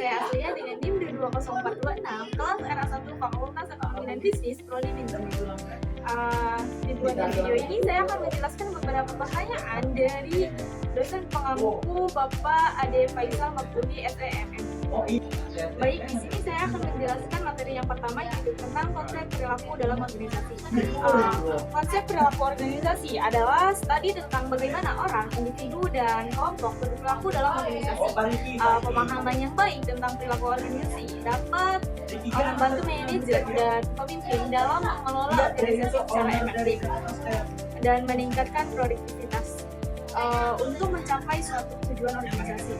saya Aslia dengan NIM 20426 kelas R1 Fakultas Ekonomi Bisnis Prodi Manajemen. Di buatan video ini saya akan menjelaskan beberapa pertanyaan dari dosen pengampu Bapak Ade Faisal Mabruri SEMM. Baik, di sini saya akan menjelaskan materi yang pertama, yaitu tentang konsep perilaku dalam organisasi. Konsep perilaku organisasi adalah studi tentang bagaimana orang, individu, dan kelompok berperilaku dalam organisasi. Pemahaman yang baik tentang perilaku organisasi dapat membantu manajer dan pemimpin dalam mengelola organisasi secara efektif dan meningkatkan produktivitas untuk mencapai suatu tujuan organisasi.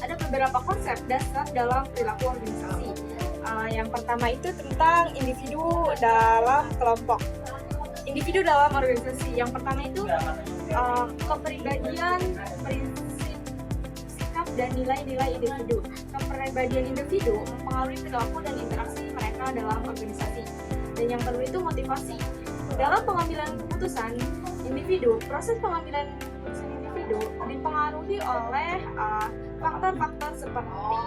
Ada beberapa konsep dasar dalam perilaku organisasi. Yang pertama itu tentang individu dalam kelompok. Individu dalam organisasi. Yang pertama itu kepribadian, prinsip, sikap, dan nilai-nilai individu. Kepribadian individu mempengaruhi perilaku dan interaksi mereka dalam organisasi. Dan yang kedua itu motivasi. Dalam pengambilan keputusan individu, proses pengambilan keputusan individu dipengaruhi oleh faktor-faktor seperti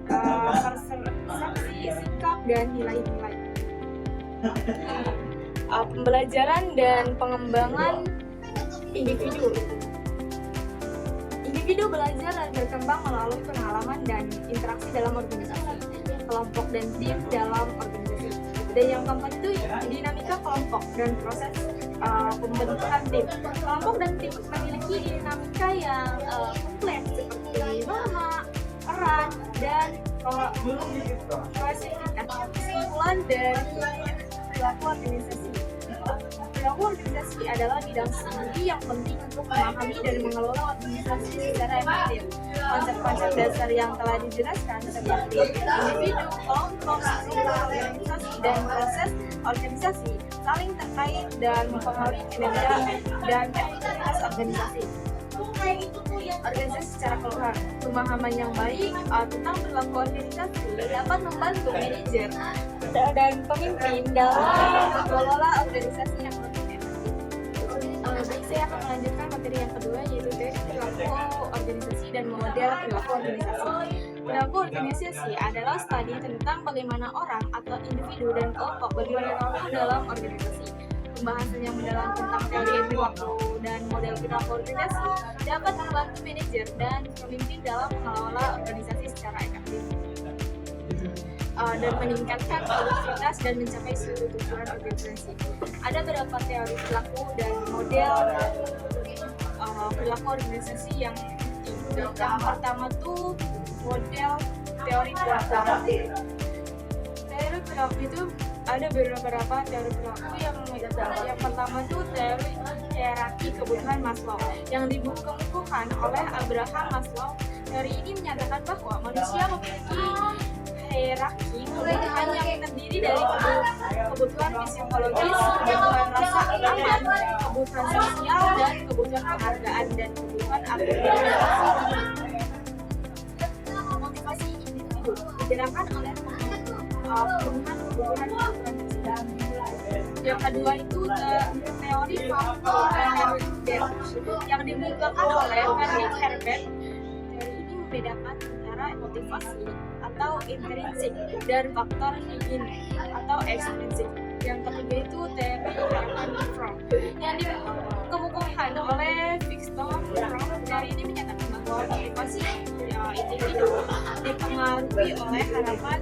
persepsi, sikap, dan nilai-nilai. Pembelajaran dan pengembangan individu. Individu belajar dan berkembang melalui pengalaman dan interaksi dalam organisasi, kelompok, dan tim dalam organisasi. Dan yang keempat itu dinamika kelompok dan proses pembentukan tim. Kelompok dan tim memiliki dinamika yang kompleks seperti nama, peran, dan klasifikasi kesimpulan dari perilaku organisasi. Perilaku organisasi adalah bidang studi yang penting untuk memahami dan mengelola organisasi secara efektif. Konsep-konsep dasar yang telah dijelaskan seperti individu, kelompok, struktur organisasi, dan proses organisasi saling terkait dan mempengaruhi kinerja dan efektivitas organisasi. Organisasi secara keseluruhan. Pemahaman yang baik tentang perilaku organisasi dapat membantu manajer dan pemimpin dalam mengelola organisasi yang lebih efektif. Baik, saya akan melanjutkan materi yang kedua, yaitu teori perilaku organisasi dan model perilaku organisasi. Perilaku organisasi adalah studi tentang bagaimana orang atau individu dan kelompok berperilaku dalam organisasi. Pembahasan yang mendalam tentang teori perilaku dan model perilaku organisasi dapat membantu manajer dan pemimpin dalam mengelola organisasi secara efektif dan meningkatkan produktivitas dan mencapai suatu tujuan organisasi. Ada beberapa teori perilaku dan model perilaku organisasi yang pertama tuh model teori perilaku. Teori perilaku itu ada beberapa teori perilaku yang pertama tuh teori hierarki kebutuhan Maslow yang dikemukakan oleh Abraham Maslow. Teori ini menyatakan bahwa manusia memiliki hierarki kebutuhan yang terdiri dari kebutuhan fisiologis, kebutuhan rasa aman, kebutuhan sosial, dan kebutuhan penghargaan dan kebutuhan motivasi individu digerakkan oleh pemenuhan kebutuhan tersebut. Yang kedua itu teori faktor Herbert yang dikemukakan oleh Frederick Herbert. Teori ini membedakan antara motivasi atau intrinsik dan faktor ingin atau ekstrinsik. Yang ketiga itu teori Herman Fromm yang dikemukakan oleh Viktor Frankl. Teori ini menyatakan bahwa motivasi individu dipengaruhi oleh harapan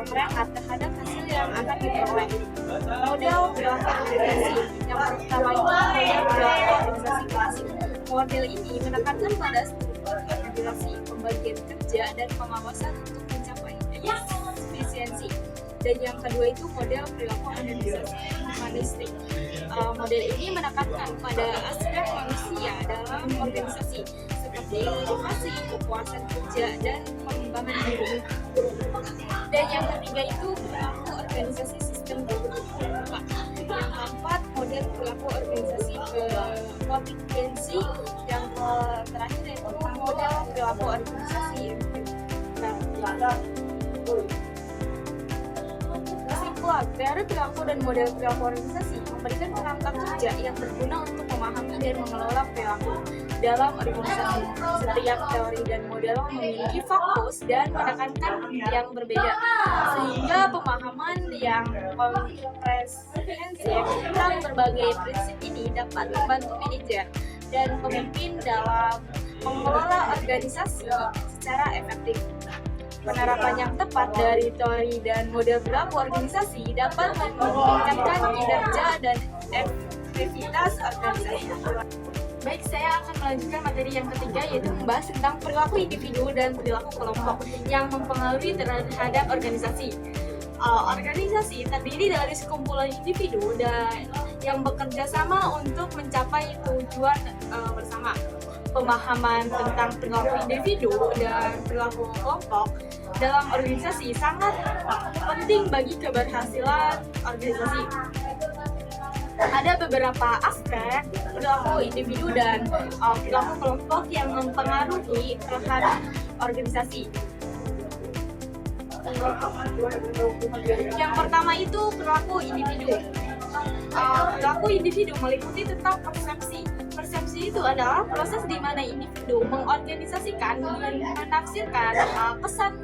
mereka terhadap hasil yang akan diperoleh. Model perilaku organisasi yang pertama itu model perilaku organisasi klasik. Model ini menekankan pada struktur organisasi, pembagian kerja, dan pengawasan untuk mencapai efisiensi. Dan yang kedua itu model perilaku organisasi humanistik. Model ini menekankan pada aspek manusia dalam organisasi seperti motivasi, kepuasan kerja, dan pengembangan diri. Dan yang ketiga itu perilaku organisasi sistem terbuka. Yang keempat model perilaku organisasi kontingensi. Yang terakhir yaitu model perilaku organisasi kesimpulan. Teori perilaku dan model perilaku organisasi memberikan kerangka kerja yang berguna untuk memahami dan mengelola perilaku. dalam organisasi. Setiap teori dan model memiliki fokus dan menekankan yang berbeda, sehingga pemahaman yang komprehensif tentang berbagai prinsip ini dapat membantu manajer dan pemimpin dalam mengelola organisasi secara efektif. Penerapan yang tepat dari teori dan model perilaku organisasi dapat meningkatkan kinerja dan efektivitas organisasi. Baik, saya akan melanjutkan materi yang ketiga, yaitu membahas tentang perilaku individu dan perilaku kelompok yang mempengaruhi terhadap organisasi. Organisasi terdiri dari sekumpulan individu dan yang bekerja sama untuk mencapai tujuan bersama. Pemahaman tentang perilaku individu dan perilaku kelompok dalam organisasi sangat penting bagi keberhasilan organisasi. Ada beberapa aspek perilaku individu dan perilaku kelompok yang mempengaruhi terhadap organisasi. Yang pertama itu perilaku individu. Perilaku individu meliputi tentang persepsi. Persepsi itu adalah proses di mana individu mengorganisasikan dan menafsirkan pesan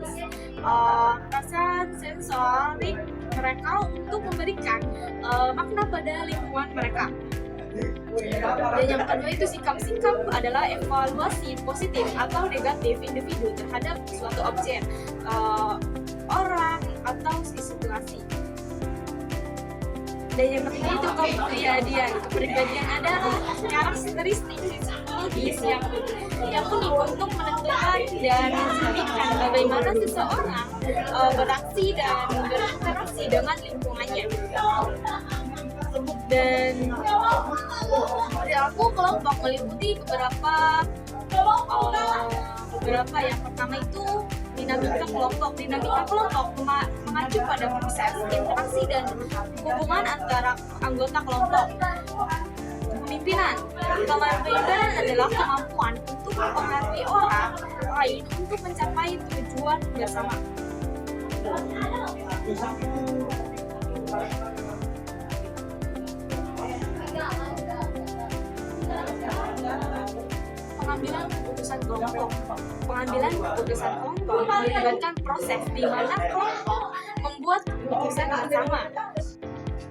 sensorik mereka untuk memberikan makna pada lingkungan mereka. Dan yang kedua itu sikap-sikap adalah evaluasi positif atau negatif individu terhadap suatu objek, orang, atau situasi. Dan yang ketiga itu kepribadian. Kepribadian adalah karakteristik psikologis yang unik untuk menentukan dan mencerminkan bagaimana seseorang beraksi dan berinteraksi dengan lingkungannya. Dan perilaku kelompok meliputi beberapa. Yang pertama itu dinamika kelompok. Dinamika kelompok mengacu pada proses interaksi dan hubungan antara anggota kelompok. Kepemimpinan. Kepemimpinan adalah kemampuan untuk mempengaruhi orang lain untuk mencapai tujuan bersama. Pengambilan keputusan kelompok. Pengambilan keputusan kelompok melibatkan proses di mana kelompok membuat keputusan bersama.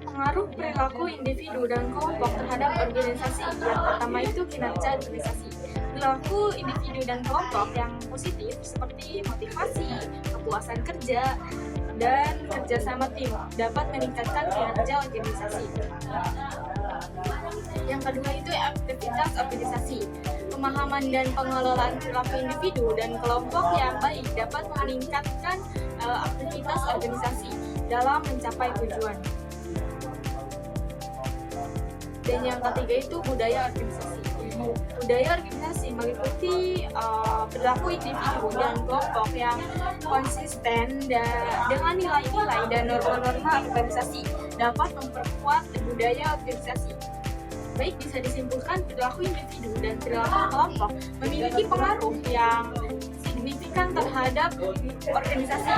Pengaruh perilaku individu dan kelompok terhadap organisasi. Yang pertama itu kinerja organisasi. Perilaku individu dan kelompok yang positif seperti motivasi, kepuasan kerja, dan kerjasama tim dapat meningkatkan kinerja organisasi. Yang kedua itu aktivitas organisasi. Pemahaman dan pengelolaan perilaku individu dan kelompok yang baik dapat meningkatkan aktivitas organisasi dalam mencapai tujuan. Dan yang ketiga itu budaya organisasi. Budaya organisasi meliputi perilaku individu dan kelompok yang konsisten dengan nilai-nilai dan norma-norma organisasi dapat memperkuat budaya organisasi. Baik, bisa disimpulkan perilaku individu dan perilaku kelompok memiliki pengaruh yang signifikan terhadap organisasi.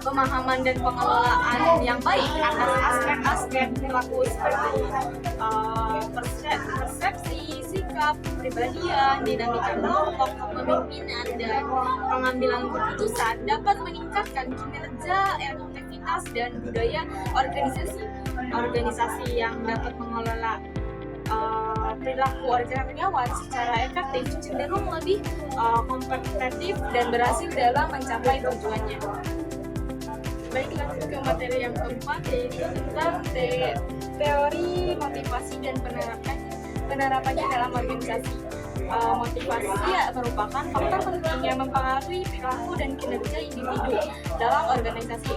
Pemahaman dan pengelolaan yang baik atas aspek-aspek perilaku seperti persepsi, sikap, kepribadian, dinamika kelompok, kepemimpinan, dan pengambilan keputusan dapat meningkatkan kinerja, efektivitas, dan budaya organisasi. Organisasi yang dapat mengelola perilaku karyawan secara efektif cenderung lebih kompetitif dan berhasil dalam mencapai tujuannya. Baik, lanjut ke materi yang keempat, yaitu tentang teori motivasi dan penerapannya dalam organisasi. Motivasi merupakan faktor penting yang mempengaruhi perilaku dan kinerja individu dalam organisasi.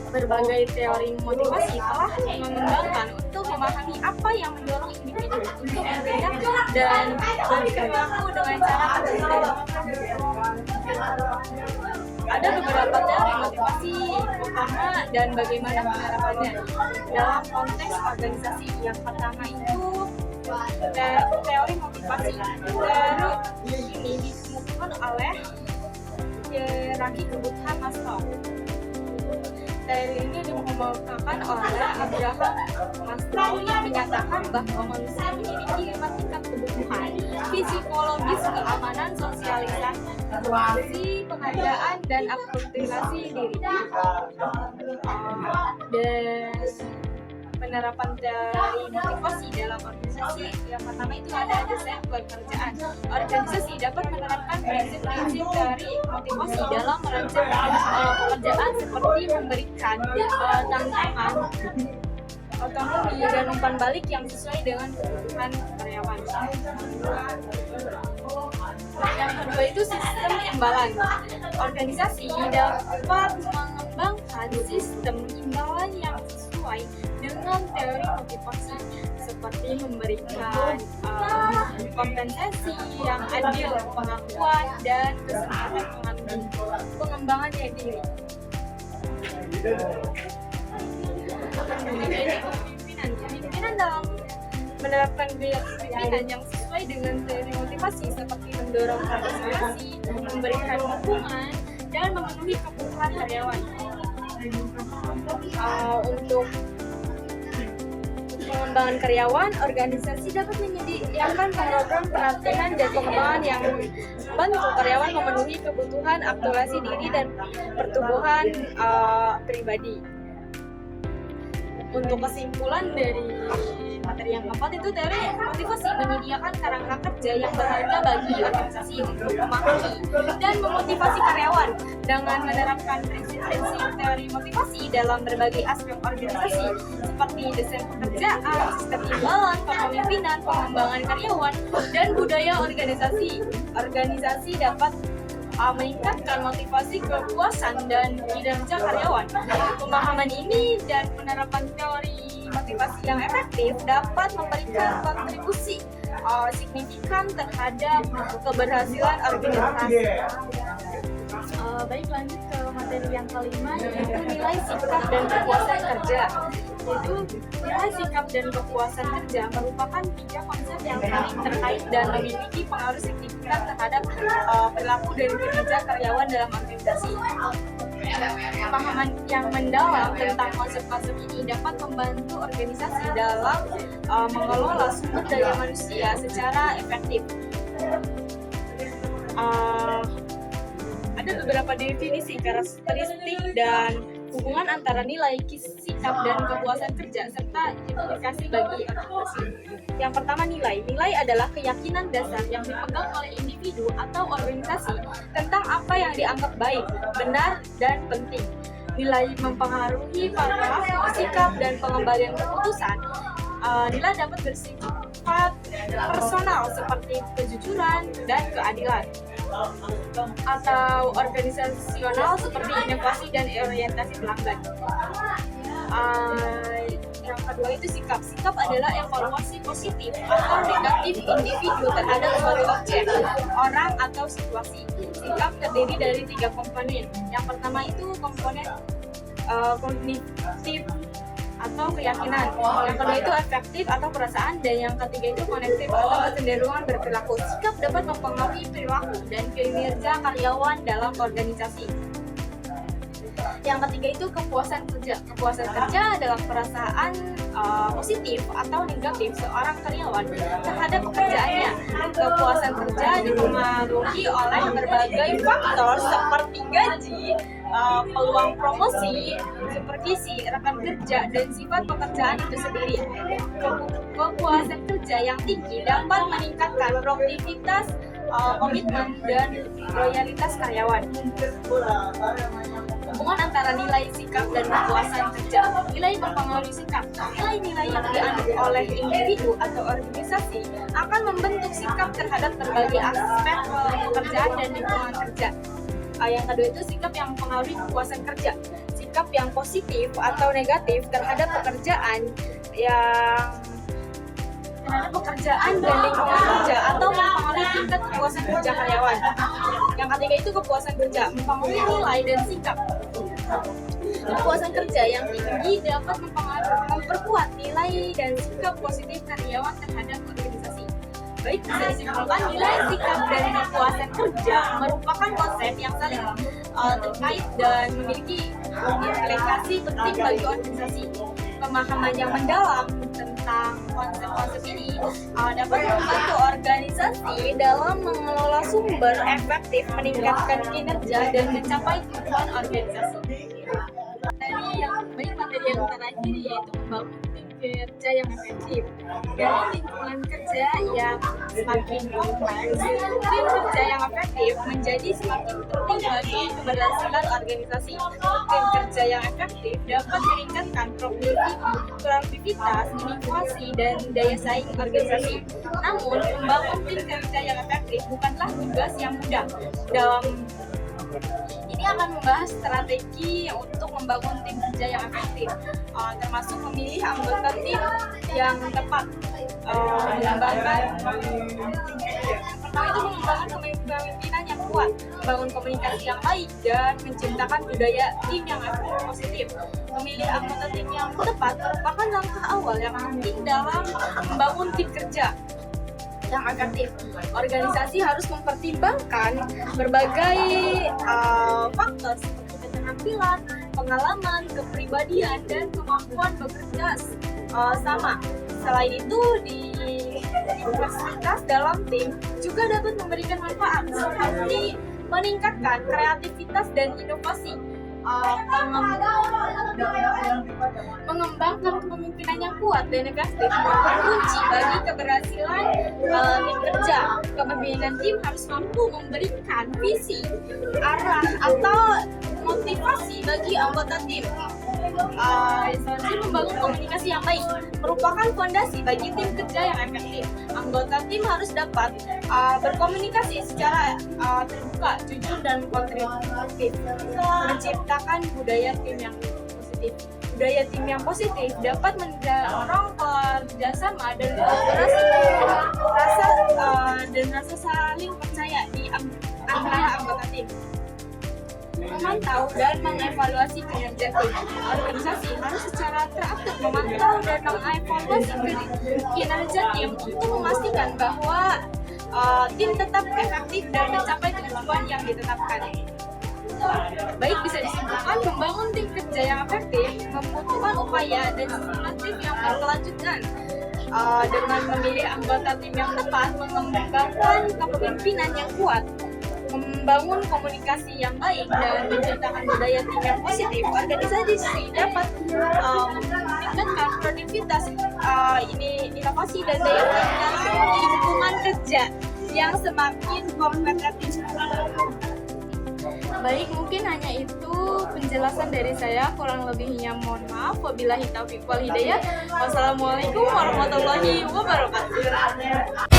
Berbagai teori motivasi telah mengembangkan untuk memahami apa yang mendorong individu untuk bekerja dan berperilaku dengan cara tertentu. Ada beberapa teori motivasi utama dan bagaimana penerapannya dalam konteks organisasi. Yang pertama itu teori motivasi. Teori ini ditemukan oleh hierarki kebutuhan Maslow. Teori ini dikemukakan oleh Abraham Maslow yang menyatakan bahwa manusia memiliki 5 tingkat kebutuhan: psikologis, keamanan, sosialisasi, penghargaan, dan akulturasi diri. Dan penerapan dari motivasi dalam organisasi yang pertama itu ada desain pekerjaan. Organisasi dapat menerapkan prinsip-prinsip dari motivasi dalam merancang pekerjaan seperti memberikan tantangan, otonomi, dan umpan balik yang sesuai dengan kebutuhan karyawan. Yang kedua itu sistem imbalan. Organisasi dapat mengembangkan sistem imbalan yang sesuai dengan teori motivasi seperti memberikan kompensasi yang adil, pengakuan, dan kesempatan pengembangan diri. Kepemimpinan dalam menerapkan gaya kepemimpinan yang sesuai dengan teori motivasi seperti mendorong partisipasi, memberikan dukungan, dan memenuhi kebutuhan karyawan. Untuk pengembangan karyawan, organisasi dapat menyediakan program pelatihan dan pengembangan yang membantu karyawan memenuhi kebutuhan aktualisasi diri dan pertumbuhan pribadi. Untuk kesimpulan dari materi yang keempat itu, teori motivasi menyediakan kerangka kerja yang berharga bagi organisasi untuk memahami dan memotivasi karyawan. Dengan menerapkan prinsip-prinsip teori motivasi dalam berbagai aspek organisasi seperti desain pekerjaan, sistem imbalan, kepemimpinan, pengembangan karyawan, dan budaya organisasi dapat meningkatkan motivasi, kepuasan, dan kinerja karyawan. Pemahaman ini dan penerapan teori motivasi yang efektif dapat memberikan kontribusi signifikan terhadap keberhasilan organisasi. Baik, lanjut ke materi yang kelima, yaitu nilai sikap dan kepuasan kerja. Yaitu nilai sikap dan kepuasan kerja merupakan 3 konsep yang saling terkait dan memiliki pengaruh signifikan terhadap perilaku dan kinerja karyawan dalam organisasi. Pemahaman yang mendalam tentang konsep-konsep ini dapat membantu organisasi dalam mengelola sumber daya manusia secara efektif. Ada beberapa definisi, karakteristik, dan hubungan antara nilai sikap dan kepuasan kerja serta implikasi bagi organisasi. Yang pertama, nilai. Nilai adalah keyakinan dasar yang dipegang oleh individu atau organisasi tentang apa yang dianggap baik, benar, dan penting. Nilai mempengaruhi perilaku, sikap, dan pengembangan keputusan. Nilai dapat bersifat personal seperti kejujuran dan keadilan, atau organisasional seperti inovasi dan orientasi pelanggan. Yang kedua itu sikap. Sikap adalah evaluasi positif atau negatif individu terhadap suatu objek, orang, atau situasi. Sikap terdiri dari 3 komponen. Yang pertama itu komponen kognitif atau keyakinan. Yang kedua itu afektif atau perasaan, dan yang ketiga itu konektif atau kecenderungan berperilaku. Sikap dapat mempengaruhi perilaku dan kinerja karyawan dalam organisasi. Yang ketiga itu kepuasan kerja. Kepuasan kerja adalah perasaan positif atau negatif seorang karyawan terhadap pekerjaannya. Kepuasan kerja dipengaruhi oleh berbagai faktor seperti gaji, peluang promosi, supervisi, rekan kerja, dan sifat pekerjaan itu sendiri. Kepuasan kerja yang tinggi dapat meningkatkan produktivitas, komitmen, dan loyalitas karyawan. Hubungan antara nilai sikap dan kepuasan kerja. Nilai mempengaruhi sikap. Nilai-nilai yang dianut oleh individu atau organisasi akan membentuk sikap terhadap berbagai aspek pekerjaan dan lingkungan kerja. Yang kedua itu sikap yang mempengaruhi kepuasan kerja. Sikap yang positif atau negatif terhadap pekerjaan dan lingkungan kerja atau mempengaruhi tingkat kepuasan kerja karyawan. Yang ketiga itu kepuasan kerja, mempengaruhi nilai dan sikap. Kepuasan kerja yang tinggi dapat memperkuat nilai dan sikap positif karyawan terhadap organisasi. Baik, bisa disimpulkan nilai sikap dan kepuasan kerja merupakan konsep yang saling terkait dan memiliki implikasi penting bagi organisasi. Pemahaman yang mendalam tentang konsep-konsep ini dapat membantu organisasi dalam mengelola sumber efektif, meningkatkan kinerja, dan mencapai tujuan organisasi. Tadi yang baik materi yang terakhir yaitu membangun tim kerja yang efektif. Dalam lingkungan kerja yang semakin kompleks, tim kerja yang efektif menjadi semakin penting bagi keberhasilan organisasi. Tim kerja yang efektif dapat meningkatkan produktivitas, inovasi, dan daya saing organisasi. Namun, membangun tim kerja yang efektif bukanlah tugas yang mudah. Ini akan membahas strategi untuk membangun tim kerja yang efektif, termasuk memilih anggota tim yang tepat. Mengembangkan kepemimpinan yang kuat, membangun komunikasi yang baik, dan menciptakan budaya tim yang positif. Memilih anggota tim yang tepat merupakan langkah awal yang penting dalam membangun tim kerja yang efektif. Organisasi harus mempertimbangkan berbagai faktor seperti keterampilan, pengalaman, kepribadian, dan kemampuan bekerja sama. Selain itu, diversitas dalam tim juga dapat memberikan manfaat seperti meningkatkan kreativitas dan inovasi. Mengembangkan kepemimpinan yang kuat dan efektif merupakan kunci bagi keberhasilan tim kerja. Kepemimpinan tim harus mampu memberikan visi, arah, atau motivasi bagi anggota tim. Selanjutnya, membangun komunikasi yang baik merupakan fondasi bagi tim kerja yang efektif. Anggota tim harus dapat berkomunikasi secara terbuka, jujur, dan konstruktif, menciptakan budaya tim yang positif. Budaya tim yang positif dapat mendorong kerjasama dan kolaborasi, rasa saling percaya di antara anggota tim. Memantau dan mengevaluasi kinerja tim. Organisasi harus secara teratur memantau dan mengevaluasi kinerja tim untuk memastikan bahwa tim tetap efektif dan mencapai tujuan yang ditetapkan. Baik, bisa disimpulkan membangun tim kerja yang efektif membutuhkan upaya dan sistematik yang berkelanjutan. Dengan memilih anggota tim yang tepat, mengembangkan kepemimpinan yang kuat, membangun komunikasi yang baik, dan menciptakan budaya tim yang positif, organisasi dapat meningkatkan produktivitas, inovasi, dan daya saing di lingkungan kerja yang semakin kompetitif. Baik, mungkin hanya itu penjelasan dari saya. Kurang lebihnya mohon maaf. Wabillahi taufiq wal hidayah. Wassalamualaikum warahmatullahi wabarakatuh.